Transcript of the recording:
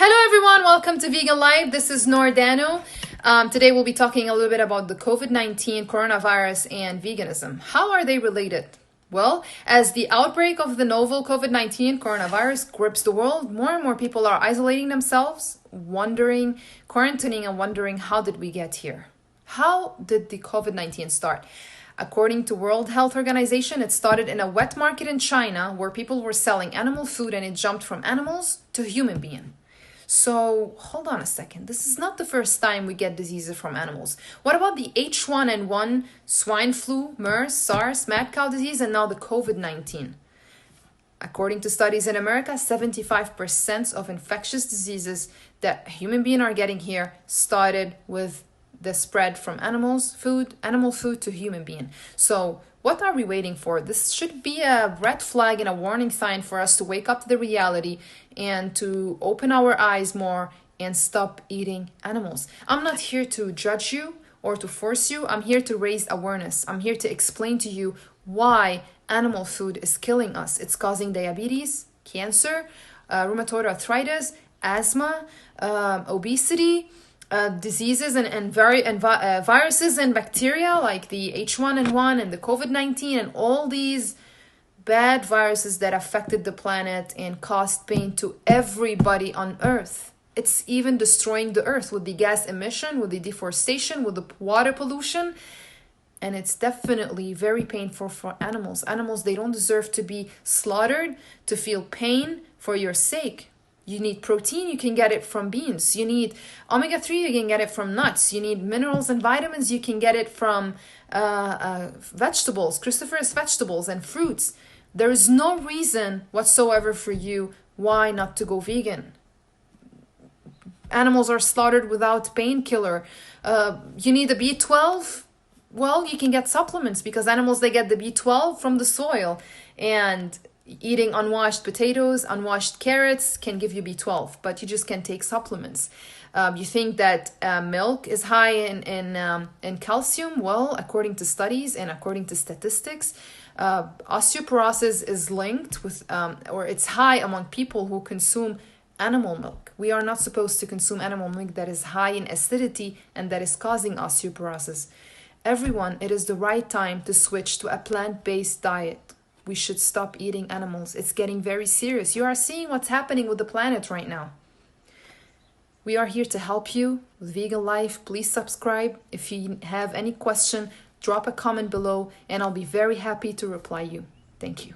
Hello everyone, welcome to Vegan Life. This is Nordano. Today we'll be talking a little bit about the COVID-19, coronavirus, and veganism. How are they related? Well, as the outbreak of the novel COVID-19 coronavirus grips the world, more and more people are isolating themselves, quarantining and wondering, how did we get here? How did the COVID-19 start? According to World Health Organization, it started in a wet market in China where people were selling animal food and it jumped from animals to human being. So hold on a second. This is not the first time we get diseases from animals. What about the H1N1, swine flu, MERS, SARS, mad cow disease, and now the COVID-19? According to studies in America, 75% of infectious diseases that human beings are getting here started with the spread from animal food to human being. So what are we waiting for? This should be a red flag and a warning sign for us to wake up to the reality and to open our eyes more and stop eating animals. I'm not here to judge you or to force you. I'm here to raise awareness. I'm here to explain to you why animal food is killing us. It's causing diabetes, cancer, rheumatoid arthritis, asthma, obesity, diseases and viruses and bacteria like the H1N1 and the COVID-19 and all these bad viruses that affected the planet and caused pain to everybody on Earth. It's even destroying the Earth with the gas emission, with the deforestation, with the water pollution. And it's definitely very painful for animals. Animals, they don't deserve to be slaughtered, to feel pain for your sake. You need protein, you can get it from beans. You need omega-3, you can get it from nuts. You need minerals and vitamins, you can get it from vegetables, cruciferous vegetables and fruits. There is no reason whatsoever for you why not to go vegan. Animals are slaughtered without painkiller. You need the B12? Well, you can get supplements because animals, they get the B12 from the soil. And eating unwashed potatoes, unwashed carrots can give you B12, but you just can't take supplements. You think that milk is high in calcium? Well, according to studies and according to statistics, osteoporosis is linked with, or it's high among people who consume animal milk. We are not supposed to consume animal milk that is high in acidity and that is causing osteoporosis. Everyone, it is the right time to switch to a plant-based diet. We should stop eating animals. It's getting very serious. You are seeing what's happening with the planet right now. We are here to help you with Vegan Life. Please subscribe. If you have any question, drop a comment below and I'll be very happy to reply you. Thank you.